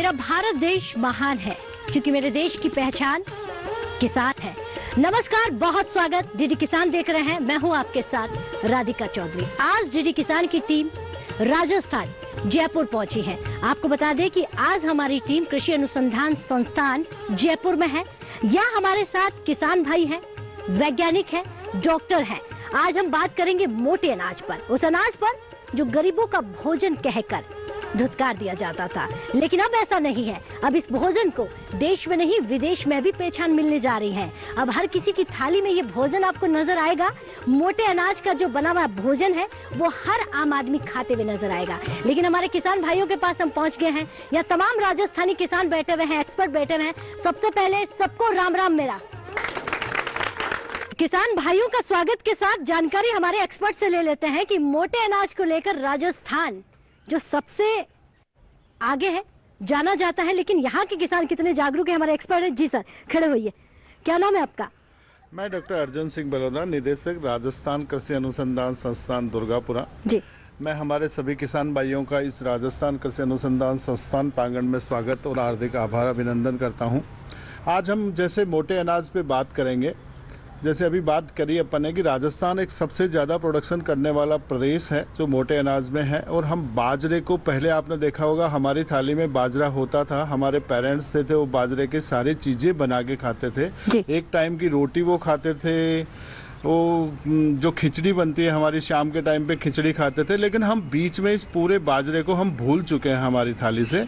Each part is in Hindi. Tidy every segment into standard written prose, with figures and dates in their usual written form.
मेरा भारत देश महान है क्योंकि मेरे देश की पहचान किसान है। नमस्कार, बहुत स्वागत। डीडी किसान देख रहे हैं, मैं हूं आपके साथ राधिका चौधरी। आज डीडी किसान की टीम राजस्थान जयपुर पहुंची है। आपको बता दें कि आज हमारी टीम कृषि अनुसंधान संस्थान जयपुर में है। यहाँ हमारे साथ किसान भाई हैं, वैज्ञानिक हैं, डॉक्टर हैं। आज हम बात करेंगे मोटे अनाज पर, उस अनाज पर जो गरीबों का भोजन कहकर धुतकार दिया जाता था, लेकिन अब ऐसा नहीं है। अब इस भोजन को देश में नहीं विदेश में भी पहचान मिलने जा रही है। अब हर किसी की थाली में ये भोजन आपको नजर आएगा। मोटे अनाज का जो बना हुआ भोजन है वो हर आम आदमी खाते हुए नजर आएगा। लेकिन हमारे किसान भाइयों के पास हम पहुंच गए हैं। यहाँ तमाम राजस्थानी किसान बैठे हुए हैं, एक्सपर्ट बैठे हुए हैं। सबसे पहले सबको राम राम मेरा। किसान भाइयों का स्वागत के साथ जानकारी हमारे एक्सपर्ट से ले लेते हैं कि मोटे अनाज को लेकर राजस्थान जो सबसे आगे है, जाना जाता है, लेकिन यहाँ के किसान कितने जागरूक है हमारे एक्सपर्ट है। जी सर, खड़े होइए। क्या नाम है आपका? मैं डॉक्टर अर्जुन सिंह बलौदा, निदेशक राजस्थान कृषि अनुसंधान संस्थान दुर्गापुरा जी। मैं हमारे सभी किसान भाइयों का इस राजस्थान कृषि अनुसंधान संस्थान प्रांगण में स्वागत और हार्दिक आभार अभिनंदन करता हूँ। आज हम जैसे मोटे अनाज पे बात करेंगे। जैसे अभी बात करी अपन ने कि राजस्थान एक सबसे ज़्यादा प्रोडक्शन करने वाला प्रदेश है जो मोटे अनाज में है। और हम बाजरे को, पहले आपने देखा होगा हमारी थाली में बाजरा होता था, हमारे पेरेंट्स थे वो बाजरे के सारी चीज़ें बना के खाते थे। एक टाइम की रोटी वो खाते थे, वो जो खिचड़ी बनती है हमारी शाम के टाइम पे खिचड़ी खाते थे। लेकिन हम बीच में इस पूरे बाजरे को हम भूल चुके हैं हमारी थाली से।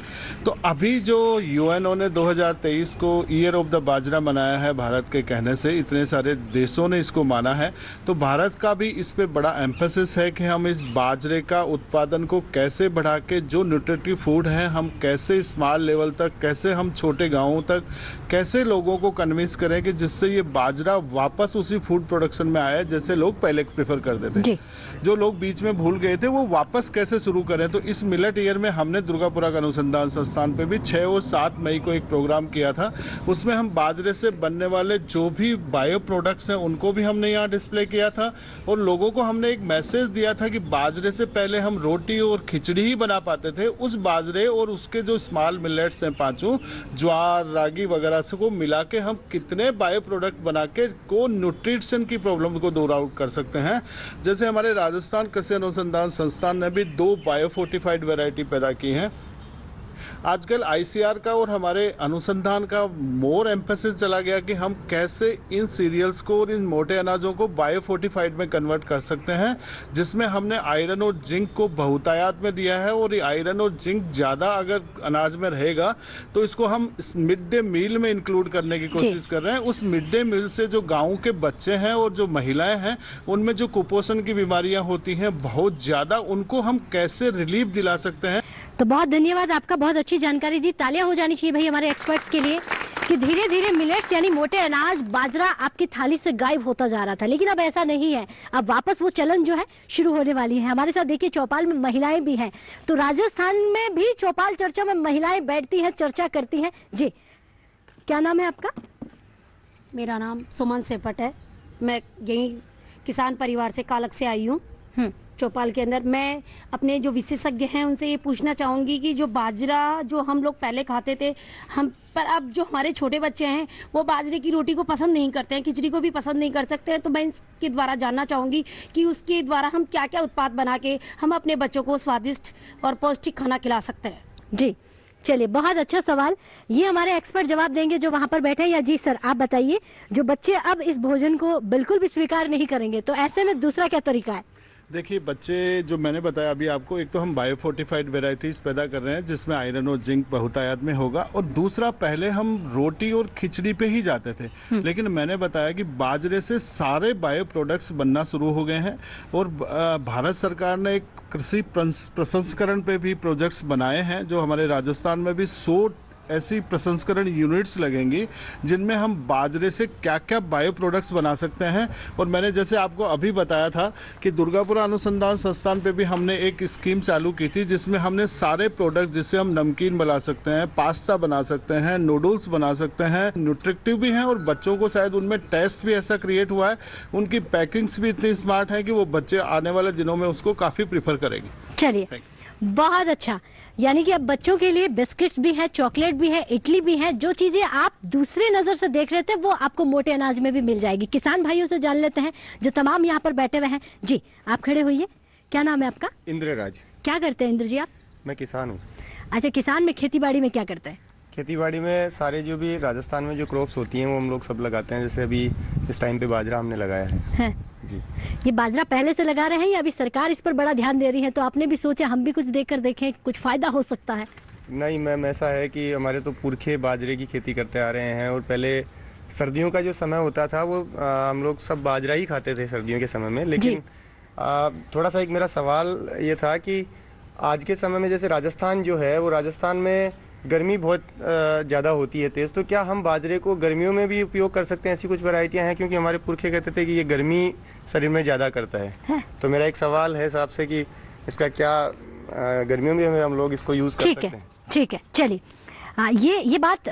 तो अभी जो यूएनओ ने 2023 को ईयर ऑफ द बाजरा मनाया है भारत के कहने से, इतने सारे देशों ने इसको माना है, तो भारत का भी इस पे बड़ा एम्फेसिस है कि हम इस बाजरे का उत्पादन को कैसे बढ़ा के जो न्यूट्रिटिव फूड है हम कैसे स्मॉल लेवल तक, कैसे हम छोटे गाँवों तक कैसे लोगों को कन्विंस करें कि जिससे ये बाजरा वापस उसी फूड प्रोडक्शन में आया जैसे लोग पहले प्रेफर करते थे। जो लोग बीच में भूल गए थे वो वापस कैसे शुरू करें। तो इस मिलेट ईयर में हमने दुर्गापुरा का अनुसंधान संस्थान पे भी 6 और 7 मई को एक प्रोग्राम किया था। उसमें हम बाजरे से बनने वाले जो भी बायो प्रोडक्ट्स हैं उनको भी हमने यहाँ डिस्प्ले किया था। और लोगों को हमने एक मैसेज दिया था कि बाजरे से पहले हम रोटी और खिचड़ी ही बना पाते थे। उस बाजरे और उसके जो स्मॉल मिलेट्स हैं, 5 ज्वार, रागी वगैरह से को मिला के हम कितने बायो प्रोडक्ट बना के को न्यूट्रिशन की प्रॉब्लम को दूर आउट कर सकते हैं। जैसे हमारे राजस्थान कृषि अनुसंधान संस्थान ने भी 2 बायोफोर्टिफाइड वैरायटी पैदा की हैं। आजकल आईसीआर का और हमारे अनुसंधान का मोर एम्फेसिस चला गया कि हम कैसे इन सीरियल्स को और इन मोटे अनाजों को बायोफोर्टिफाइड में कन्वर्ट कर सकते हैं, जिसमें हमने आयरन और जिंक को बहुतायत में दिया है। और ये आयरन और जिंक ज़्यादा अगर अनाज में रहेगा तो इसको हम मिड डे मील में इंक्लूड करने की कोशिश कर रहे हैं। उस मिड डे मील से जो गाँव के बच्चे हैं और जो महिलाएं हैं उनमें जो कुपोषण की बीमारियाँ होती हैं बहुत ज़्यादा, उनको हम कैसे रिलीफ दिला सकते हैं। तो बहुत धन्यवाद आपका, बहुत अच्छी जानकारी दी। तालियां हो जानी चाहिए भाई हमारे एक्सपर्ट्स के लिए कि धीरे धीरे मिलेट्स यानी मोटे अनाज, बाजरा आपकी थाली से गायब होता जा रहा था, लेकिन अब ऐसा नहीं है। अब वापस वो चलन जो है शुरू होने वाली है। हमारे साथ देखिए चौपाल में महिलाएं भी हैं, तो राजस्थान में भी चौपाल चर्चा में महिलाएं बैठती हैं, चर्चा करती हैं। जी, क्या नाम है आपका? मेरा नाम सुमन सेपट है। मैं यही किसान परिवार से कालक से आई हूँ चौपाल के अंदर। मैं अपने जो विशेषज्ञ हैं उनसे ये पूछना चाहूँगी कि जो बाजरा जो हम लोग पहले खाते थे, हम पर अब जो हमारे छोटे बच्चे हैं वो बाजरे की रोटी को पसंद नहीं करते हैं, खिचड़ी को भी पसंद नहीं कर सकते हैं। तो मैं इसके द्वारा जानना चाहूँगी कि उसके द्वारा हम क्या क्या उत्पाद बना के हम अपने बच्चों को स्वादिष्ट और पौष्टिक खाना खिला सकते हैं। जी चलिए, बहुत अच्छा सवाल। ये हमारे एक्सपर्ट जवाब देंगे जो वहाँ पर बैठे हैं। या जी सर, आप बताइए, जो बच्चे अब इस भोजन को बिल्कुल भी स्वीकार नहीं करेंगे तो ऐसे में दूसरा क्या तरीका है? देखिए, बच्चे जो मैंने बताया अभी आपको, एक तो हम बायोफोर्टिफाइड वेराइटीज़ पैदा कर रहे हैं जिसमें आयरन और जिंक बहुतायत में होगा। और दूसरा, पहले हम रोटी और खिचड़ी पे ही जाते थे, लेकिन मैंने बताया कि बाजरे से सारे बायो प्रोडक्ट्स बनना शुरू हो गए हैं। और भारत सरकार ने एक कृषि प्रसंस्करण पे भी प्रोजेक्ट्स बनाए हैं, जो हमारे राजस्थान में भी 100 ऐसी प्रसंस्करण यूनिट्स लगेंगी जिनमें हम बाजरे से क्या क्या बायो प्रोडक्ट्स बना सकते हैं। और मैंने जैसे आपको अभी बताया था कि दुर्गापुरा अनुसंधान संस्थान पे भी हमने एक स्कीम चालू की थी जिसमें हमने सारे प्रोडक्ट, जिससे हम नमकीन बना सकते हैं, पास्ता बना सकते हैं, नूडल्स बना सकते हैं, न्यूट्रिटिव भी हैं। और बच्चों को शायद उनमें टेस्ट भी ऐसा क्रिएट हुआ है, उनकी पैकिंग्स भी इतनी स्मार्ट है कि वो बच्चे आने वाले दिनों में उसको काफ़ी प्रीफर करेंगे। चलिए, बहुत अच्छा। यानी कि अब बच्चों के लिए बिस्किट्स भी है, चॉकलेट भी है, इडली भी है। जो चीजें आप दूसरे नजर से देख रहे थे वो आपको मोटे अनाज में भी मिल जाएगी। किसान भाइयों से जान लेते हैं जो तमाम यहाँ पर बैठे हुए हैं। जी आप खड़े होइए, क्या नाम है आपका? इंद्रराज। क्या करते हैं इंद्र जी आप? मैं किसान हूँ। अच्छा, किसान में खेती बाड़ी में क्या करते हैं? खेती बाड़ी में सारे जो भी राजस्थान में जो क्रॉप्स होती हैं वो हम लोग सब लगाते हैं। जैसे अभी इस टाइम पे बाजरा हमने लगाया है। जी। ये बाजरा पहले से लगा रहे हैं या अभी सरकार इस पर बड़ा ध्यान दे रही है, तो आपने भी सोचा हम भी कुछ देकर देखें, कुछ फायदा हो सकता है? नहीं मैम, ऐसा है कि हमारे तो पुरखे बाजरे की खेती करते आ रहे हैं और पहले सर्दियों का जो समय होता था वो हम लोग सब बाजरा ही खाते थे सर्दियों के समय में। लेकिन थोड़ा सा एक मेरा सवाल ये था कि आज के समय में जैसे राजस्थान जो है वो राजस्थान में गर्मी बहुत ज़्यादा होती है तेज़, तो क्या हम बाजरे को गर्मियों में भी उपयोग कर सकते हैं? ऐसी कुछ वैरायटियां हैं, क्योंकि हमारे पुरखे कहते थे कि ये गर्मी शरीर में ज़्यादा करता है। तो मेरा एक सवाल है साहब से कि इसका क्या गर्मियों में हम लोग इसको यूज़ कर सकते हैं? ठीक है, चलिए। ये बात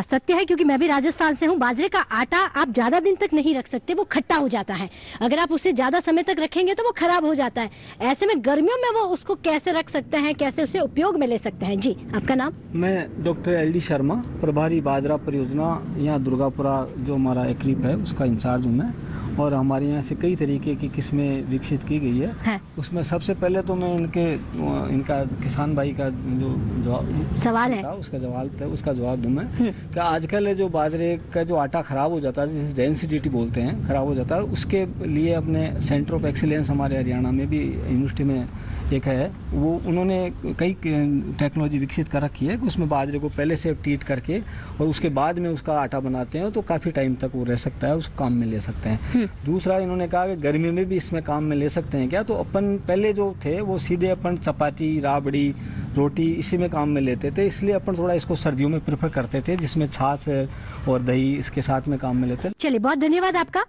सत्य है, क्योंकि मैं भी राजस्थान से हूँ। बाजरे का आटा आप ज़्यादा दिन तक नहीं रख सकते, वो खट्टा हो जाता है। अगर आप उसे ज़्यादा समय तक रखेंगे तो वो खराब हो जाता है। ऐसे में गर्मियों में वो उसको कैसे रख सकते हैं, कैसे उसे उपयोग में ले सकते हैं? जी आपका नाम? मैं डॉक्टर LD शर्मा, प्रभारी बाजरा परियोजना यहाँ दुर्गापुरा जो हमारा एक्रिप है उसका इंचार्ज हूँ मैं। और हमारे यहाँ से कई तरीके की किस्में विकसित की गई है। उसमें सबसे पहले तो मैं इनका किसान भाई का जो सवाल है उसका जवाब दूं मैं कि आजकल जो बाजरे का जो आटा खराब हो जाता है, जिसे डेंसिटी बोलते हैं, खराब हो जाता है, उसके लिए अपने सेंटर ऑफ एक्सीलेंस हमारे हरियाणा में भी यूनिवर्सिटी में एक है, वो उन्होंने कई टेक्नोलॉजी विकसित कर रखी है कि उसमें बाजरे को पहले से ट्रीट करके और उसके बाद में उसका आटा बनाते हैं, तो काफ़ी टाइम तक वो रह सकता है, उसको काम में ले सकते हैं। दूसरा इन्होंने कहा कि गर्मी में भी इसमें काम में ले सकते हैं क्या? तो अपन पहले जो थे वो सीधे अपन चपाती, राबड़ी, रोटी इसी में काम में लेते थे, इसलिए अपन थोड़ा इसको सर्दियों में प्रेफर करते थे, जिसमें छाछ और दही इसके साथ में काम में लेते। चलिए, बहुत धन्यवाद आपका।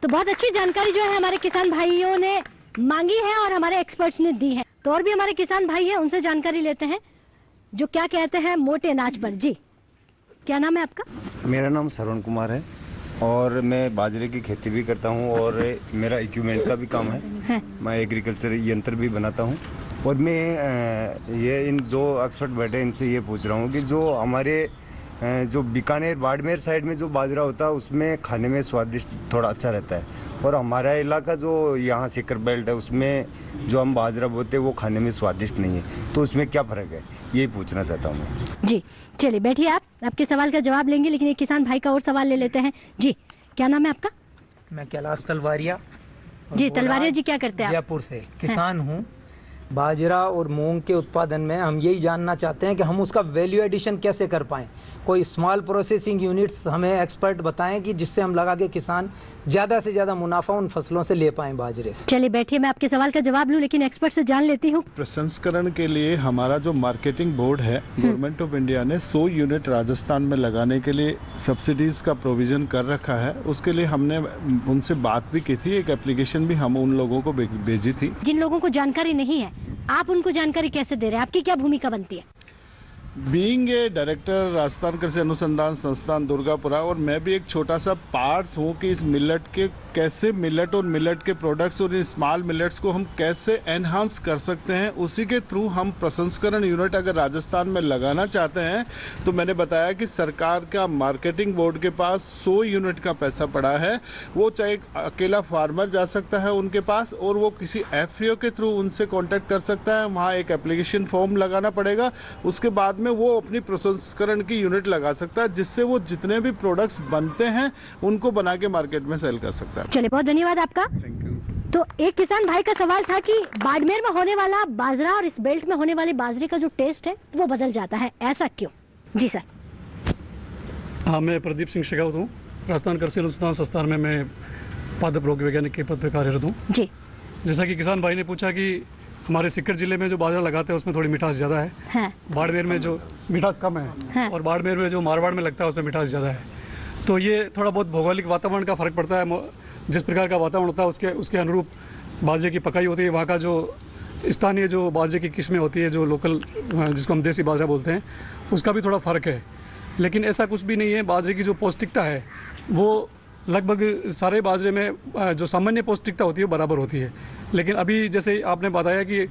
तो बहुत अच्छी जानकारी जो है हमारे किसान भाइयों ने मांगी है और हमारे एक्सपर्ट्स ने दी है। तो और भी हमारे किसान भाई हैं, उनसे जानकारी लेते हैं जो क्या कहते हैं मोटे अनाज पर। जी क्या नाम है आपका? मेरा नाम श्रवण कुमार है और मैं बाजरे की खेती भी करता हूं और मेरा इक्विपमेंट का भी काम है। मैं एग्रीकल्चर यंत्र भी बनाता हूं और मैं ये इन जो एक्सपर्ट बैठे इनसे ये पूछ रहा हूं कि जो हमारे जो बीकानेर बाड़मेर साइड में जो बाजरा होता है उसमें खाने में स्वादिष्ट थोड़ा अच्छा रहता है, और हमारा इलाका जो यहाँ सिकर बेल्ट है उसमें जो हम बाजरा बोते हैं वो खाने में स्वादिष्ट नहीं है, तो उसमें क्या फ़र्क है, यही पूछना चाहता हूँ मैं। जी चलिए बैठिए, आप आपके सवाल का जवाब लेंगे, लेकिन एक किसान भाई का और सवाल ले लेते हैं। जी क्या नाम है आपका? मैं कैलाश तलवारिया। जी तलवारिया जी, क्या करते हैं आप? जयपुर से किसान हूँ। बाजरा और मूंग के उत्पादन में हम यही जानना चाहते हैं कि हम उसका वैल्यू एडिशन कैसे कर पाएं। कोई स्मॉल प्रोसेसिंग यूनिट्स हमें एक्सपर्ट बताएं कि जिससे हम लगा के किसान ज़्यादा से ज़्यादा मुनाफा उन फसलों से ले पाएं बाजरे से। चलिए बैठिए, मैं आपके सवाल का जवाब लूं, लेकिन एक्सपर्ट से जान लेती हूँ। प्रसंस्करण के लिए हमारा जो मार्केटिंग बोर्ड है गवर्नमेंट ऑफ इंडिया ने 100 यूनिट राजस्थान में लगाने के लिए सब्सिडीज का प्रोविजन कर रखा है। उसके लिए हमने उनसे बात भी की थी, एक एप्लीकेशन भी हम उन लोगों को भेजी थी। जिन लोगों को जानकारी नहीं है, आप उनको जानकारी कैसे दे रहे हैं? आपकी क्या भूमिका बनती है? बीइंग ए डायरेक्टर राजस्थान कृषि अनुसंधान संस्थान दुर्गापुरा, और मैं भी एक छोटा सा पार्ट्स हूँ कि इस मिलेट के कैसे मिलेट और मिलेट के प्रोडक्ट्स और इन स्मॉल मिलेट्स को हम कैसे एनहांस कर सकते हैं, उसी के थ्रू हम प्रसंस्करण यूनिट अगर राजस्थान में लगाना चाहते हैं तो मैंने बताया कि सरकार का मार्केटिंग बोर्ड के पास 100 यूनिट का पैसा पड़ा है। वो चाहे अकेला फार्मर जा सकता है उनके पास, और वो किसी FAO के थ्रू उनसे कॉन्टेक्ट कर सकता है। वहाँ एक एप्लीकेशन फॉर्म लगाना पड़ेगा, उसके बाद में वो अपनी प्रसंस्करण की यूनिट लगा सकता है, जिससे वो जितने भी प्रोडक्ट्स बनते हैं उनको बना के मार्केट में सेल कर सकता है। चलिए बहुत धन्यवाद आपका। Thank you. तो एक किसान भाई का सवाल था कि बाड़मेर में होने वाला बाजरा और इस बेल्ट में होने वाले बाजरे का जो टेस्ट है वो बदल जाता है, ऐसा क्यों? जी सर। हाँ, मैं प्रदीप सिंह शेखावत हूँ। राजस्थान कृषि अनुसंधान संस्थान में मैं पादप रोग वैज्ञानिक के पद पर कार्यरत हूँ। जी जैसा कि किसान भाई ने पूछा कि हमारे सीकर जिले में जो बाजरा लगाते हैं उसमें थोड़ी मिठास ज़्यादा है, बाड़मेर में जो मिठास कम है, और बाड़मेर में जो मारवाड़ में लगता है उसमें मिठास ज़्यादा है। तो ये थोड़ा बहुत भौगोलिक वातावरण का फ़र्क पड़ता है। जिस प्रकार का वातावरण होता है उसके अनुरूप बाजरे की पकाई होती है। वहाँ का जो स्थानीय जो बाजरे की किस्में होती है, जो लोकल जिसको हम देसी बाजरा बोलते हैं, उसका भी थोड़ा फ़र्क है। लेकिन ऐसा कुछ भी नहीं है। बाजरे की जो पौष्टिकता है वो लगभग सारे बाजरे में जो सामान्य पौष्टिकता होती है वो बराबर होती है। लेकिन अभी जैसे आपने बताया कि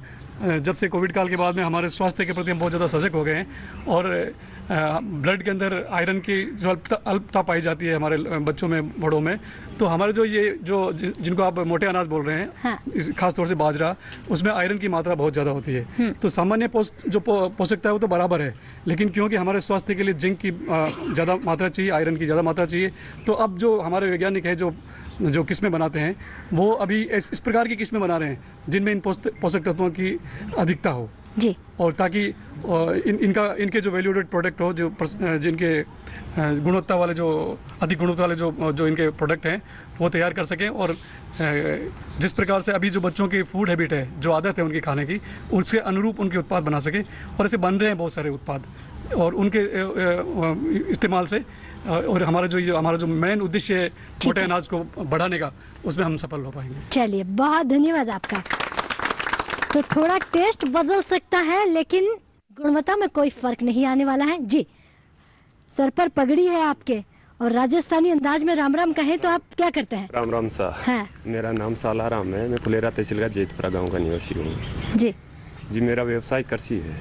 जब से कोविड काल के बाद में हमारे स्वास्थ्य के प्रति हम बहुत ज़्यादा सजग हो गए हैं और ब्लड के अंदर आयरन की जो अल्पता पाई जाती है हमारे बच्चों में, बड़ों में, तो हमारे जो ये जो जिनको आप मोटे अनाज बोल रहे हैं, हाँ। खासतौर से बाजरा, उसमें आयरन की मात्रा बहुत ज़्यादा होती है। तो सामान्य पोषकता है वो तो बराबर है, लेकिन क्योंकि हमारे स्वास्थ्य के लिए जिंक की ज़्यादा मात्रा चाहिए, आयरन की ज़्यादा मात्रा चाहिए, तो अब जो हमारे वैज्ञानिक है जो किस्में बनाते हैं वो अभी इस प्रकार की किस्में बना रहे हैं जिनमें इन पोषक तत्वों की अधिकता हो जी, और ताकि इनके जो वैल्यूएडेड प्रोडक्ट हो, जो जिनके गुणवत्ता वाले जो अधिक गुणवत्ता वाले जो इनके प्रोडक्ट हैं वो तैयार कर सकें। और जिस प्रकार से अभी जो बच्चों की फूड हैबिट है, जो आदत है उनकी खाने की, उसके अनुरूप उनके उत्पाद बना सकें। और ऐसे बन रहे हैं बहुत सारे उत्पाद, और उनके इस्तेमाल से और हमारा जो मेन उद्देश्य है मोटे अनाज को बढ़ाने का, उसमें हम सफल हो पाएंगे। चलिए, बहुत धन्यवाद आपका। तो थोड़ा टेस्ट बदल सकता है लेकिन गुणवत्ता में कोई फर्क नहीं आने वाला है जी। सर पर पगड़ी है आपके, और राजस्थानी अंदाज में राम राम कहें तो आप क्या करते हैं? राम राम सा। हाँ। मेरा नाम साला राम है, मैं फुलेरा तहसील का जेतपुरा गांव का निवासी हूँ जी। मेरा व्यवसाय कृषि है,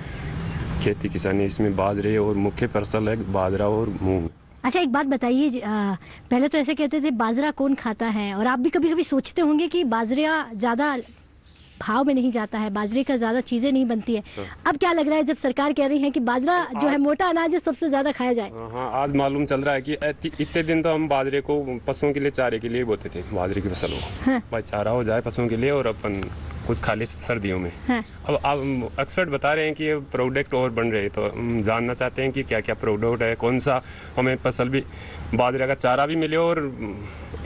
खेती किसानी। इसमें बाजरे और मुख्य फसल है बाजरा और मूंग। अच्छा, एक बात बताइए, पहले तो ऐसे कहते थे बाजरा कौन खाता है, और आप भी कभी कभी सोचते होंगे कि बाजरा ज़्यादा भाव में नहीं जाता है, बाजरे का ज़्यादा चीज़ें नहीं बनती है। अब क्या लग रहा है जब सरकार कह रही है कि बाजरा जो है मोटा अनाज है, सबसे ज़्यादा खाया जाए? हाँ, आज मालूम चल रहा है कि इतने दिन तो हम बाजरे को पशुओं के लिए चारे के लिए बोते थे, बाजरे की फसल हो। हाँ। भाई चारा हो जाए पशुओं के लिए और अपन कुछ खाली सर्दियों में। हाँ। अब आप एक्सपर्ट बता रहे हैं कि ये प्रोडक्ट और बन रहे हैं, तो हम जानना चाहते हैं कि क्या क्या प्रोडक्ट है, कौन सा हमें फसल भी बाजरे का चारा भी मिले और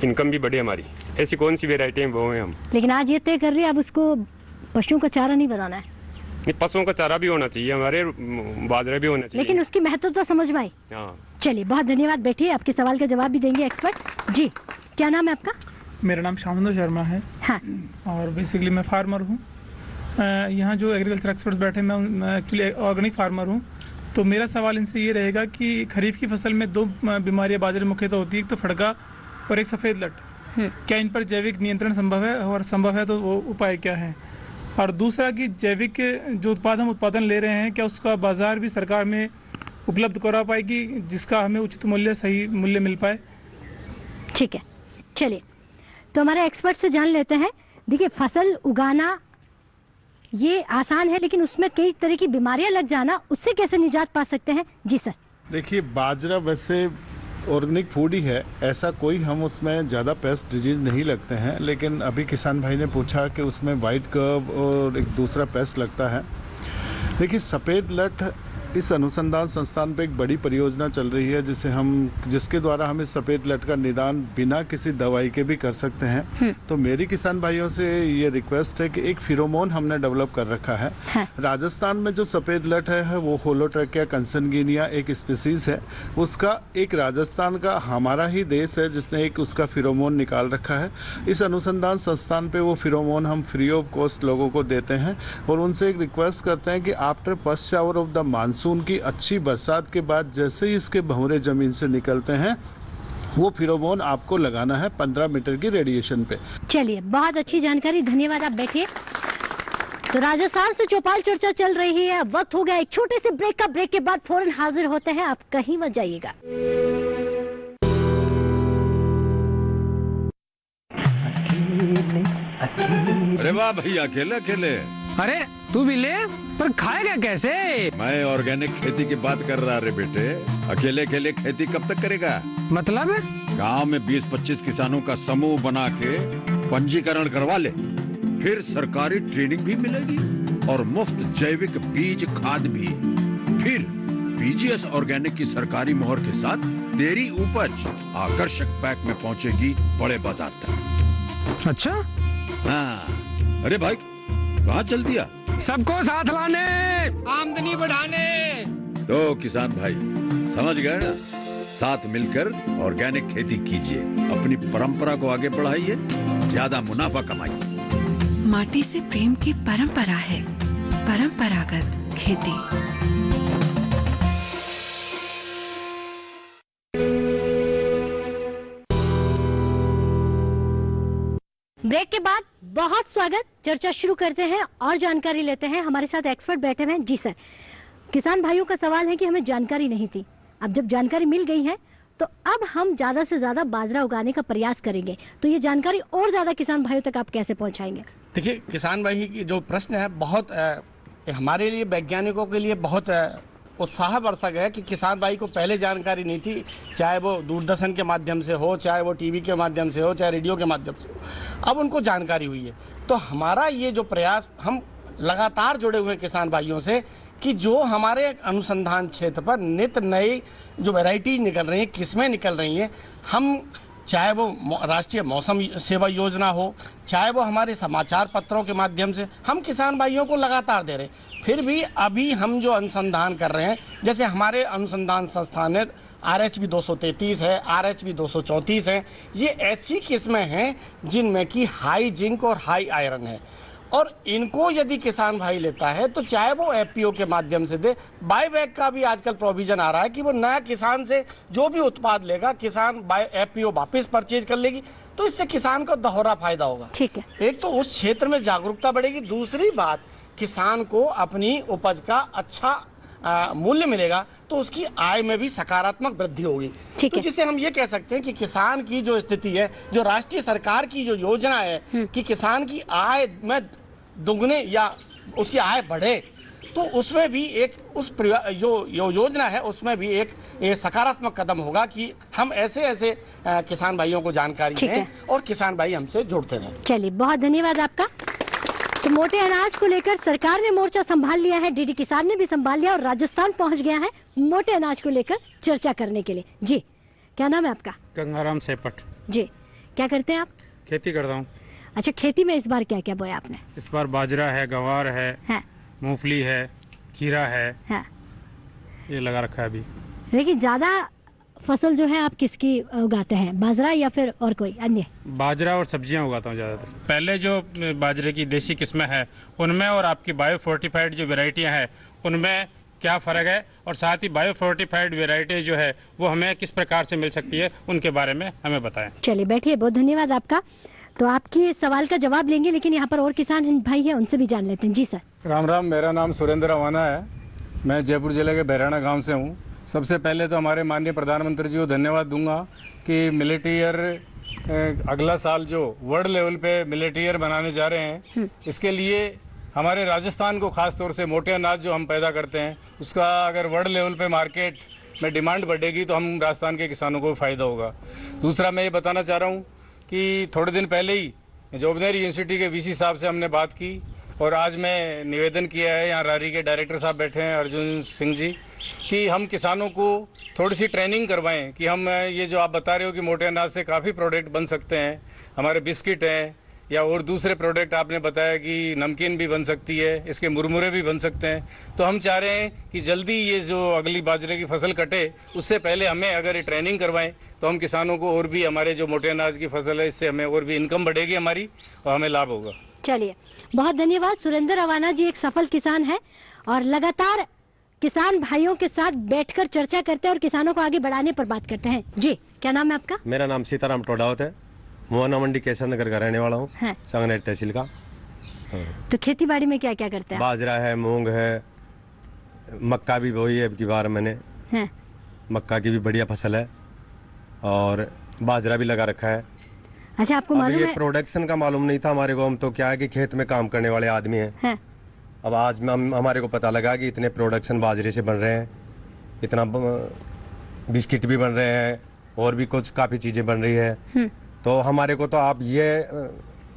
इनकम भी बढ़े हमारी, ऐसी कौन सी वेराइटी है वो है हम। लेकिन आज ये तय कर रही है अब उसको पशुओं का चारा नहीं बनाना है। नहीं, पशुओं का चारा भी होना चाहिए, हमारे बाजरा भी होना चाहिए, लेकिन उसकी महत्वता समझ में आई। चलिए, बहुत धन्यवाद। बैठिए, आपके सवाल का जवाब भी देंगे एक्सपर्ट जी। क्या नाम है आपका? मेरा नाम श्यामेंद्र शर्मा है। हाँ। और बेसिकली मैं फार्मर हूँ। यहाँ जो एग्रीकल्चर एक्सपर्ट्स बैठे, मैं एक्चुअली ऑर्गेनिक फार्मर हूँ। तो मेरा सवाल इनसे ये रहेगा कि खरीफ की फसल में 2 बीमारियाँ बाजरे मुख्यतः होती है, एक तो फड़का और एक सफ़ेद लट। क्या इन पर जैविक नियंत्रण संभव है, और संभव है तो वो उपाय क्या है? और दूसरा कि जैविक जो उत्पादन ले रहे हैं, क्या उसका बाजार भी सरकार में उपलब्ध करा पाएगी जिसका हमें उचित मूल्य, सही मूल्य मिल पाए? ठीक है, चलिए तो हमारे एक्सपर्ट से जान लेते हैं। देखिए, फसल उगाना ये आसान है, लेकिन उसमें कई तरह की बीमारियां लग जाना, उससे कैसे निजात पा सकते हैं? जी सर। देखिए, बाजरा वैसे ऑर्गेनिक फूड ही है, ऐसा कोई हम उसमें ज़्यादा पेस्ट डिजीज नहीं लगते हैं। लेकिन अभी किसान भाई ने पूछा कि उसमें वाइट कर्व और एक दूसरा पेस्ट लगता है। देखिए, सफ़ेद लट इस अनुसंधान संस्थान पे एक बड़ी परियोजना चल रही है जिसके द्वारा हम इस सफ़ेद लट का निदान बिना किसी दवाई के भी कर सकते हैं। तो मेरी किसान भाइयों से ये रिक्वेस्ट है कि एक फिरोमोन हमने डेवलप कर रखा है। राजस्थान में जो सफ़ेद लट है वो होलोट्रैकिया कंसनगिनिया एक स्पीसीज है, उसका एक राजस्थान का हमारा ही देश है जिसने एक उसका फिरोमोन निकाल रखा है। इस अनुसंधान संस्थान पे वो फिरोमोन हम फ्री ऑफ कॉस्ट लोगों को देते हैं, और उनसे एक रिक्वेस्ट करते हैं कि after first shower of the monsoon की अच्छी बरसात के बाद जैसे ही इसके भंवरे जमीन से निकलते हैं, वो फिरोमोन आपको लगाना है 15 मीटर की रेडिएशन पे। चलिए, बहुत अच्छी जानकारी, धन्यवाद। आप बैठिए। तो राजस्थान से चौपाल चर्चा चल रही है, वक्त हो गया एक छोटे से ब्रेक का। ब्रेक के बाद फौरन हाजिर होते हैं, आप कहीं मत जाइएगा। अरे वाह भैया, अकेले अकेले। अरे तू भी ले, पर खाएगा कैसे? मैं ऑर्गेनिक खेती की बात कर रहा रे बेटे। अकेले अकेले खेती कब तक करेगा? मतलब गांव में 20-25 किसानों का समूह बना के पंजीकरण करवा ले, फिर सरकारी ट्रेनिंग भी मिलेगी और मुफ्त जैविक बीज खाद भी। फिर बीजीएस ऑर्गेनिक की सरकारी मोहर के साथ तेरी उपज आकर्षक पैक में पहुंचेगी बड़े बाजार तक। अच्छा? हाँ। अरे भाई, कहाँ चल दिया? सबको साथ लाने, आमदनी बढ़ाने। तो किसान भाई समझ गए ना? साथ मिलकर ऑर्गेनिक खेती कीजिए, अपनी परंपरा को आगे बढ़ाइए, ज्यादा मुनाफा कमाइए। माटी से प्रेम की परंपरा है परंपरागत खेती। ब्रेक के बाद बहुत स्वागत, चर्चा शुरू करते हैं और जानकारी लेते हैं। हमारे साथ एक्सपर्ट बैठे हुए हैं। जी सर, किसान भाइयों का सवाल है कि हमें जानकारी नहीं थी, अब जब जानकारी मिल गई है तो अब हम ज्यादा से ज्यादा बाजरा उगाने का प्रयास करेंगे, तो ये जानकारी और ज्यादा किसान भाइयों तक आप कैसे पहुंचाएंगे? देखिए, किसान भाई की जो प्रश्न है बहुत हमारे लिए वैज्ञानिकों के लिए बहुत उत्साहवर्धक है कि किसान भाई को पहले जानकारी नहीं थी, चाहे वो दूरदर्शन के माध्यम से हो, चाहे वो टीवी के माध्यम से हो, चाहे रेडियो के माध्यम से हो, अब उनको जानकारी हुई है। तो हमारा ये जो प्रयास, हम लगातार जुड़े हुए किसान भाइयों से कि जो हमारे अनुसंधान क्षेत्र पर नित नई जो वैरायटीज निकल रही हैं, किस्में निकल रही हैं, हम चाहे वो राष्ट्रीय मौसम सेवा योजना हो, चाहे वो हमारे समाचार पत्रों के माध्यम से, हम किसान भाइयों को लगातार दे रहे हैं। फिर भी अभी हम जो अनुसंधान कर रहे हैं, जैसे हमारे अनुसंधान संस्थान है RHB 233 है, RHB 234 है, ये ऐसी किस्में हैं जिनमें कि हाई जिंक और हाई आयरन है, और इनको यदि किसान भाई लेता है तो चाहे वो FPO के माध्यम से दे, बायबैक का भी आजकल प्रोविजन आ रहा है कि वो नया किसान से जो भी उत्पाद लेगा, किसान FPO वापस परचेज कर लेगी, तो इससे किसान को दोहरा फायदा होगा। ठीक है, एक तो उस क्षेत्र में जागरूकता बढ़ेगी, दूसरी बात किसान को अपनी उपज का अच्छा मूल्य मिलेगा, तो उसकी आय में भी सकारात्मक वृद्धि होगी। तो जिसे हम ये कह सकते हैं कि किसान की जो स्थिति है, जो राष्ट्रीय सरकार की जो योजना है कि किसान की आय में दुगने या उसकी आय बढ़े, तो उसमें भी एक जो योजना है उसमें भी एक सकारात्मक कदम होगा कि हम ऐसे ऐसे किसान भाइयों को जानकारी दें और किसान भाई हमसे जुड़ते रहें। चलिए, बहुत धन्यवाद आपका। तो मोटे अनाज को लेकर सरकार ने मोर्चा संभाल लिया है, डीडी किसान ने भी संभाल लिया और राजस्थान पहुंच गया है मोटे अनाज को लेकर चर्चा करने के लिए। जी, क्या नाम है आपका? गंगाराम सेपट। जी, क्या करते हैं आप? खेती करता हूँ। अच्छा, खेती में इस बार क्या क्या बोया आपने? इस बार बाजरा है, गंवार है, मूंगफली है, खीरा है, ये लगा रखा है अभी। लेकिन ज्यादा फसल जो है आप किसकी उगाते हैं, बाजरा या फिर और कोई अन्य? बाजरा और सब्जियां उगाता हूँ ज़्यादातर। पहले जो बाजरे की देसी किस्में हैं उनमें और आपकी बायो फोर्टिफाइड जो वेराइटियाँ हैं उनमें क्या फ़र्क है, और साथ ही बायो फोर्टिफाइड वेराइटी जो है वो हमें किस प्रकार से मिल सकती है, उनके बारे में हमें बताएं। चलिए बैठिए, बहुत धन्यवाद आपका। तो आपके सवाल का जवाब लेंगे, लेकिन यहाँ पर और किसान भाई हैं, उनसे भी जान लेते हैं। जी सर। राम राम, मेरा नाम सुरेंद्र अवाना है, मैं जयपुर जिले के बहराना गाँव से हूँ। सबसे पहले तो हमारे माननीय प्रधानमंत्री जी को धन्यवाद दूंगा कि मिलेट ईयर अगला साल जो वर्ल्ड लेवल पे मिलेट ईयर बनाने जा रहे हैं, इसके लिए हमारे राजस्थान को खास तौर से मोटे अनाज जो हम पैदा करते हैं उसका अगर वर्ल्ड लेवल पे मार्केट में डिमांड बढ़ेगी तो हम राजस्थान के किसानों को फ़ायदा होगा। दूसरा मैं ये बताना चाह रहा हूँ कि थोड़े दिन पहले ही जोबनेरी यूनिवर्सिटी के VC साहब से हमने बात की और आज मैं निवेदन किया है, यहाँ रारी के डायरेक्टर साहब बैठे हैं अर्जुन सिंह जी, कि हम किसानों को थोड़ी सी ट्रेनिंग करवाएं कि हम ये जो आप बता रहे हो कि मोटे अनाज से काफ़ी प्रोडक्ट बन सकते हैं, हमारे बिस्किट हैं या और दूसरे प्रोडक्ट आपने बताया कि नमकीन भी बन सकती है, इसके मुरमुरे भी बन सकते हैं। तो हम चाह रहे हैं कि जल्दी ये जो अगली बाजरे की फसल कटे उससे पहले हमें अगर ये ट्रेनिंग करवाएं तो हम किसानों को और भी हमारे जो मोटे अनाज की फसल है इससे हमें और भी इनकम बढ़ेगी हमारी और हमें लाभ होगा। चलिए, बहुत धन्यवाद। सुरेंद्र अवाना जी एक सफल किसान है और लगातार किसान भाइयों के साथ बैठकर चर्चा करते हैं और किसानों को आगे बढ़ाने पर बात करते हैं। जी, क्या नाम है आपका? मेरा नाम सीताराम टोडावत है, मोहना मंडी केसर नगर का रहने वाला हूँ, संगनेर तहसील का। तो खेती बाड़ी में क्या क्या करते हैं? बाजरा है, मूंग है, मक्का भी बोई है, अब की बार मैंने मक्का की भी बढ़िया फसल है और बाजरा भी लगा रखा है। अच्छा, आपको मालूम है? प्रोडक्शन का मालूम नहीं था हमारे को, हम तो क्या है कि खेत में काम करने वाले आदमी हैं। अब आज हमारे को पता लगा कि इतने प्रोडक्शन बाजरे से बन रहे हैं, इतना बिस्किट भी बन रहे हैं और भी कुछ काफ़ी चीज़ें बन रही है। तो हमारे को तो आप ये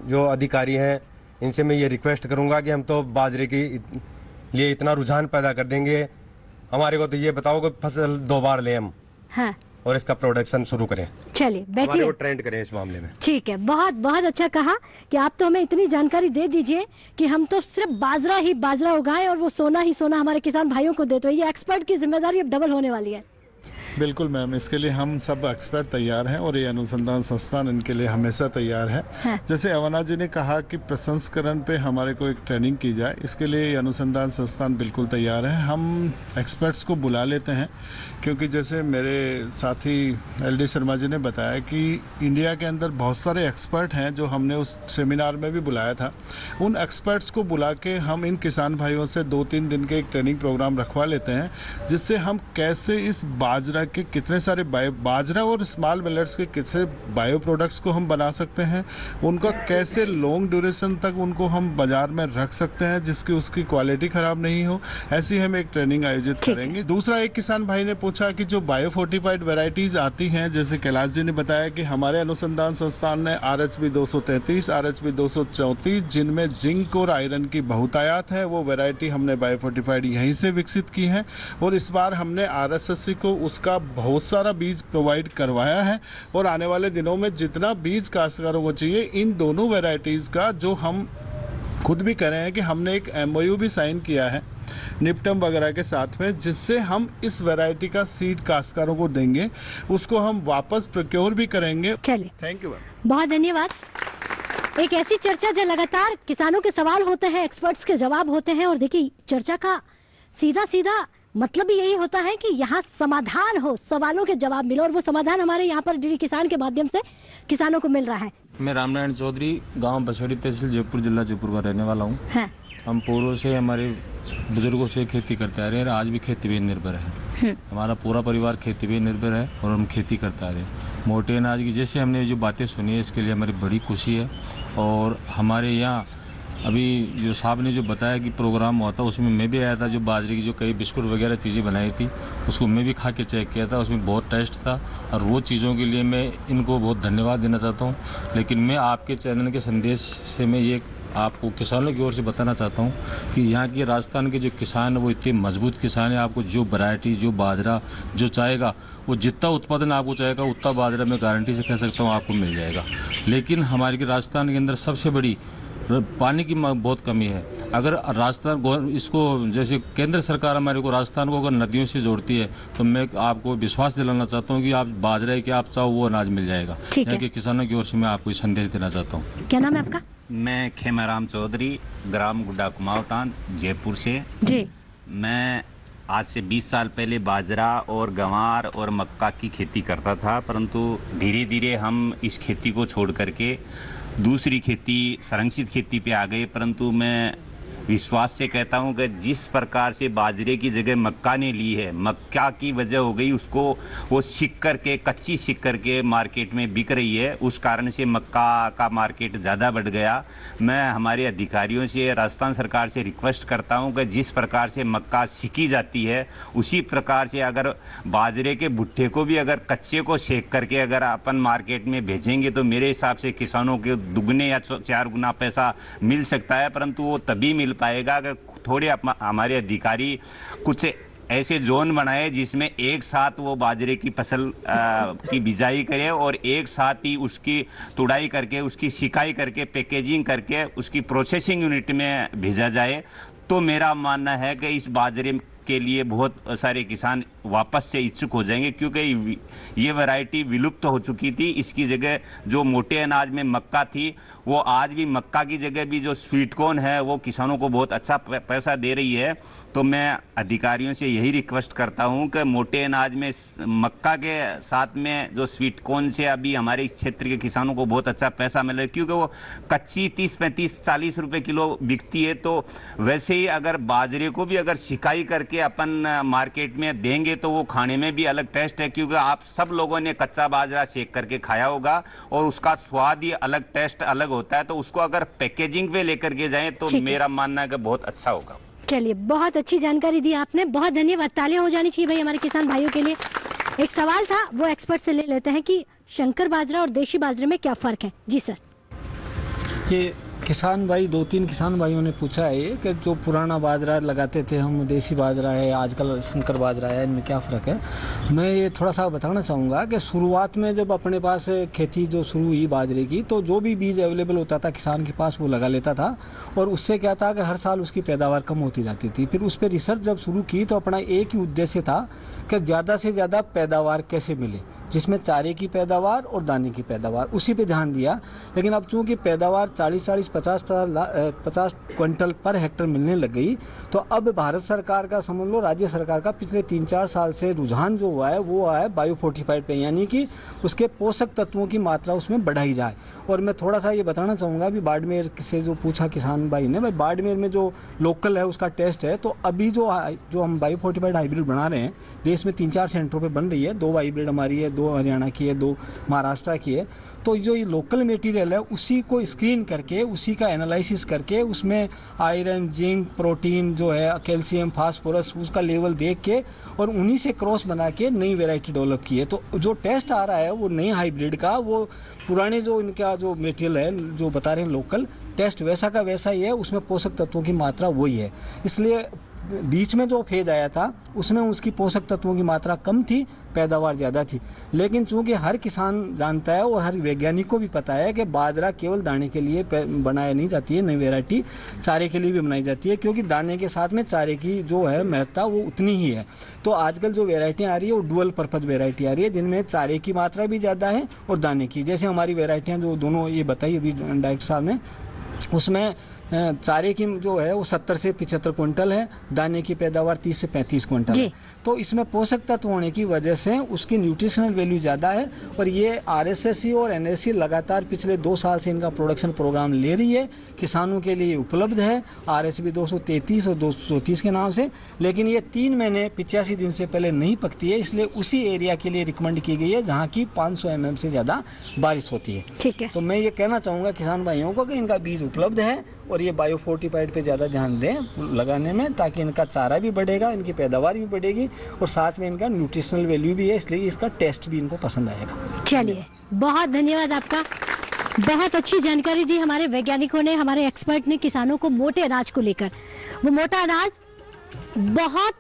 जो अधिकारी हैं इनसे मैं ये रिक्वेस्ट करूंगा कि हम तो बाजरे के लिए इतना रुझान पैदा कर देंगे, हमारे को तो ये बताओ कि फसल 2 बार लें हम और इसका प्रोडक्शन शुरू करें। चलिए बैठिए, वो ट्रेंड करें इस मामले में। ठीक है, बहुत बहुत अच्छा कहा कि आप तो हमें इतनी जानकारी दे दीजिए कि हम तो सिर्फ बाजरा ही बाजरा उगाएं और वो सोना ही सोना हमारे किसान भाइयों को दे। तो ये एक्सपर्ट की जिम्मेदारी अब डबल होने वाली है। बिल्कुल मैम, इसके लिए हम सब एक्सपर्ट तैयार हैं और ये अनुसंधान संस्थान इनके लिए हमेशा तैयार है। हाँ। जैसे अवना जी ने कहा कि प्रसंस्करण पे हमारे को एक ट्रेनिंग की जाए, इसके लिए ये अनुसंधान संस्थान बिल्कुल तैयार है। हम एक्सपर्ट्स को बुला लेते हैं क्योंकि जैसे मेरे साथी LD शर्मा जी ने बताया कि इंडिया के अंदर बहुत सारे एक्सपर्ट हैं जो हमने उस सेमिनार में भी बुलाया था। उन एक्सपर्ट्स को बुला के हम इन किसान भाइयों से 2-3 दिन के एक ट्रेनिंग प्रोग्राम रखवा लेते हैं, जिससे हम कैसे इस बाजरा के कितने सारे बाजरा और स्मॉल मिलेट्स के कितने बायो प्रोडक्ट्स को हम बना सकते हैं, उनका कैसे लॉन्ग ड्यूरेशन तक उनको हम बाजार में रख सकते हैं जिसकी उसकी क्वालिटी खराब नहीं हो, ऐसी हम एक ट्रेनिंग आयोजित करेंगे। दूसरा, एक किसान भाई ने पूछा कि जो बायो फोर्टिफाइड वेराइटीज आती हैं, जैसे कैलाश जी ने बताया कि हमारे अनुसंधान संस्थान ने RHB 233, RHB 234 जिनमें जिंक और आयरन की बहुतायत है, वो वैरायटी हमने बायो फोर्टिफाइड यहीं से विकसित की है और इस बार हमने RSSC को उसका बहुत सारा बीज प्रोवाइड करवाया है और आने वाले दिनों में जितना बीज काश्तकारों को चाहिए इन दोनों वैरायटीज का, जो हम खुद भी कर रहे हैं कि हमने एक MOU भी साइन किया है निपटम वगैरह के साथ में, जिससे हम इस वैरायटी का सीड काश्तकारों को देंगे, उसको हम वापस प्रोक्योर भी करेंगे। चलिए, थैंक यू, बहुत धन्यवाद। एक ऐसी चर्चा जो लगातार किसानों के सवाल होते हैं, एक्सपर्ट्स के जवाब होते हैं, और देखिए चर्चा का सीधा सीधा मतलब भी यही होता है कि यहाँ समाधान हो, सवालों के जवाब मिले, और वो समाधान हमारे यहाँ पर DD किसान के माध्यम से किसानों को मिल रहा है। मैं रामनारायण चौधरी, गांव बछड़ी, तहसील जयपुर, जिला जयपुर का रहने वाला हूँ। हाँ। हम पूर्व से हमारे बुजुर्गों से खेती करते आ रहे हैं, आज भी खेती पे निर्भर है। हमारा पूरा परिवार खेती पे निर्भर है और हम खेती करते आ रहे हैं। मोटे अनाज की जैसे हमने जो बातें सुनी है, इसके लिए हमारी बड़ी खुशी है। और हमारे यहाँ अभी जो साहब ने जो बताया कि प्रोग्राम हुआ था, उसमें मैं भी आया था। जो बाजरे की जो कई बिस्कुट वगैरह चीज़ें बनाई थी, उसको मैं भी खा के चेक किया था, उसमें बहुत टेस्ट था। और वो चीज़ों के लिए मैं इनको बहुत धन्यवाद देना चाहता हूँ। लेकिन मैं आपके चैनल के संदेश से मैं ये आपको किसानों की ओर से बताना चाहता हूँ कि यहाँ के राजस्थान के जो किसान है वो इतने मजबूत किसान है। आपको जो वैरायटी, जो बाजरा जो चाहेगा, वो जितना उत्पादन आपको चाहेगा उतना बाजरा मैं गारंटी से कह सकता हूँ आपको मिल जाएगा। लेकिन हमारे राजस्थान के अंदर सबसे बड़ी पानी की बहुत कमी है। अगर राजस्थान इसको, जैसे केंद्र सरकार हमारे को राजस्थान को अगर नदियों से जोड़ती है, तो मैं आपको विश्वास दिलाना चाहता हूँ कि आप बाजरे के आप चाहो वो अनाज मिल जाएगा। यहाँ के किसानों की ओर से मैं आपको संदेश देना चाहता हूँ। क्या नाम है आपका? मैं खेमाराम चौधरी, ग्राम गुड्डा कुमावतान, जयपुर से जी। मैं आज से 20 साल पहले बाजरा और गंवार और मक्का की खेती करता था, परंतु धीरे धीरे हम इस खेती को छोड़ करके दूसरी खेती, संरक्षित खेती पे आ गए। परंतु मैं विश्वास से कहता हूं कि जिस प्रकार से बाजरे की जगह मक्का ने ली है, मक्का की वजह हो गई उसको वो सीख करके, कच्ची सीख करके मार्केट में बिक रही है, उस कारण से मक्का का मार्केट ज़्यादा बढ़ गया। मैं हमारे अधिकारियों से, राजस्थान सरकार से रिक्वेस्ट करता हूं कि जिस प्रकार से मक्का सीखी जाती है, उसी प्रकार से अगर बाजरे के भुट्टे को भी अगर कच्चे को सेक करके अगर अपन मार्केट में भेजेंगे तो मेरे हिसाब से किसानों के दुगने या 4 गुना पैसा मिल सकता है। परंतु वो तभी मिल पाएगा अगर थोड़े हमारे अधिकारी कुछ ऐसे जोन बनाए जिसमें एक साथ वो बाजरे की फसल की बिजाई करे और एक साथ ही उसकी तुड़ाई करके, उसकी सिकाई करके, पैकेजिंग करके उसकी प्रोसेसिंग यूनिट में भेजा जाए। तो मेरा मानना है कि इस बाजरे के लिए बहुत सारे किसान वापस से इच्छुक हो जाएंगे, क्योंकि ये वैरायटी विलुप्त हो चुकी थी। इसकी जगह जो मोटे अनाज में मक्का थी, वो आज भी मक्का की जगह भी जो स्वीट कॉर्न है वो किसानों को बहुत अच्छा पैसा दे रही है। तो मैं अधिकारियों से यही रिक्वेस्ट करता हूं कि मोटे अनाज में मक्का के साथ में जो स्वीट कॉर्न से अभी हमारे इस क्षेत्र के किसानों को बहुत अच्छा पैसा मिल रहा है, क्योंकि वो कच्ची 30, 35, 40 रुपए किलो बिकती है। तो वैसे ही अगर बाजरे को भी अगर सिकाई करके अपन मार्केट में देंगे तो वो खाने में भी अलग टेस्ट है, क्योंकि आप सब लोगों ने कच्चा बाजरा सेक करके खाया होगा और उसका स्वाद ही अलग, टेस्ट अलग होता है। तो उसको अगर पैकेजिंग पे लेकर के जाएं तो मेरा मानना है कि बहुत अच्छा होगा। चलिए, बहुत अच्छी जानकारी दी आपने, बहुत धन्यवाद। तालियां हो जानी चाहिए भाई हमारे किसान भाइयों के लिए। एक सवाल था, वो एक्सपर्ट से ले लेते हैं कि शंकर बाजरा और देशी बाजरे में क्या फर्क है। जी सर। ये किसान भाई, 2-3 किसान भाइयों ने पूछा है ये कि जो पुराना बाजरा लगाते थे हम, देसी बाजरा है, आजकल शंकर बाजरा है, इनमें क्या फ़र्क है। मैं ये थोड़ा सा बताना चाहूँगा कि शुरुआत में जब अपने पास खेती जो शुरू हुई बाजरे की, तो जो भी बीज अवेलेबल होता था किसान के पास वो लगा लेता था, और उससे क्या था कि हर साल उसकी पैदावार कम होती जाती थी। फिर उस पर रिसर्च जब शुरू की तो अपना एक ही उद्देश्य था कि ज़्यादा से ज़्यादा पैदावार कैसे मिले, जिसमें चारे की पैदावार और दाने की पैदावार, उसी पे ध्यान दिया। लेकिन अब चूँकि पैदावार 40-50 क्विंटल पर हेक्टर मिलने लग गई, तो अब भारत सरकार का समझ लो, राज्य सरकार का पिछले 3-4 साल से रुझान जो हुआ है वो है बायो फोर्टिफाइड पे, यानी कि उसके पोषक तत्वों की मात्रा उसमें बढ़ाई जाए। और मैं थोड़ा सा ये बताना चाहूँगा, अभी बाड़मेर से जो पूछा किसान भाई ने, भाई बाड़मेर में जो लोकल है उसका टेस्ट है, तो अभी जो हम बायो फोर्टिफाइड हाइब्रिड बना रहे हैं, देश में 3-4 सेंटरों पे बन रही है। 2 हाइब्रिड हमारी है, 2 हरियाणा की है, 2 महाराष्ट्र की है। तो जो ये लोकल मटेरियल है उसी को स्क्रीन करके, उसी का एनालिसिस करके, उसमें आयरन, जिंक, प्रोटीन जो है, कैल्शियम, फास्फोरस, उसका लेवल देख के और उन्हीं से क्रॉस बना के नई वैरायटी डेवलप की है। तो जो टेस्ट आ रहा है वो नई हाइब्रिड का, वो पुराने जो इनका जो मटेरियल है जो बता रहे हैं लोकल, टेस्ट वैसा का वैसा ही है, उसमें पोषक तत्वों की मात्रा वही है। इसलिए बीच में जो फेज आया था उसमें उसकी पोषक तत्वों की मात्रा कम थी, पैदावार ज़्यादा थी। लेकिन चूंकि हर किसान जानता है और हर वैज्ञानिक को भी पता है कि बाजरा केवल दाने के लिए बनाया नहीं जाती है, नई वैरायटी चारे के लिए भी बनाई जाती है, क्योंकि दाने के साथ में चारे की जो है महत्ता वो उतनी ही है। तो आजकल जो वैरायटियाँ आ रही है वो डुअल पर्पज़ वैरायटी आ रही है, जिनमें चारे की मात्रा भी ज़्यादा है और दाने की। जैसे हमारी वैरायटियाँ जो दोनों ये बताई अभी डायरेक्टर साहब ने, उसमें चारे की जो है वो 70 से 75 क्विंटल है, दाने की पैदावार 30 से 35 क्विंटल है। तो इसमें पोषक तत्व होने की वजह से उसकी न्यूट्रिशनल वैल्यू ज़्यादा है। और ये आरएसएससी और एनएससी लगातार पिछले 2 साल से इनका प्रोडक्शन प्रोग्राम ले रही है, किसानों के लिए उपलब्ध है, आरएसबी 233 और 230 के नाम से। लेकिन ये 3 महीने 85 दिन से पहले नहीं पकती है, इसलिए उसी एरिया के लिए रिकमेंड की गई है जहाँ की 500 mm से ज़्यादा बारिश होती है। ठीक है। तो मैं ये कहना चाहूँगा किसान भाइयों को कि इनका बीज उपलब्ध है और ये बायो फोर्टिफाइड पे ज़्यादा ध्यान दें लगाने में, ताकि इनका चारा भी बढ़ेगा, इनकी पैदावार भी बढ़ेगी और साथ में इनका न्यूट्रिशनल वैल्यू भी है, इसलिए इसका टेस्ट भी इनको पसंद आएगा। चलिए, बहुत धन्यवाद आपका, बहुत अच्छी जानकारी दी हमारे वैज्ञानिकों ने, हमारे एक्सपर्ट ने किसानों को मोटे अनाज को लेकर। वो मोटा अनाज बहुत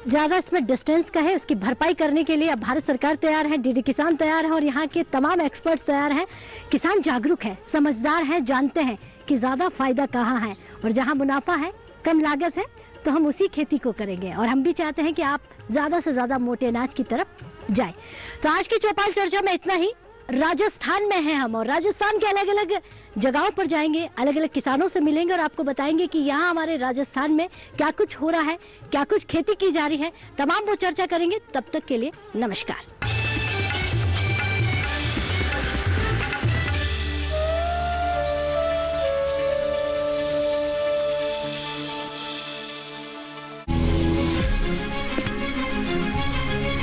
ज़्यादा इसमें डिस्टेंस का है, उसकी भरपाई करने के लिए अब भारत सरकार तैयार है, डीडी किसान तैयार है और यहाँ के तमाम एक्सपर्ट तैयार हैं। किसान जागरूक है, समझदार है, जानते हैं कि ज़्यादा फायदा कहाँ है और जहाँ मुनाफा है, कम लागत है, तो हम उसी खेती को करेंगे। और हम भी चाहते हैं कि आप ज़्यादा से ज़्यादा मोटे अनाज की तरफ जाए। तो आज की चौपाल चर्चा में इतना ही। राजस्थान में हैं हम और राजस्थान के अलग अलग जगहों पर जाएंगे, अलग अलग किसानों से मिलेंगे और आपको बताएंगे कि यहाँ हमारे राजस्थान में क्या कुछ हो रहा है, क्या कुछ खेती की जा रही है, तमाम वो चर्चा करेंगे। तब तक के लिए नमस्कार।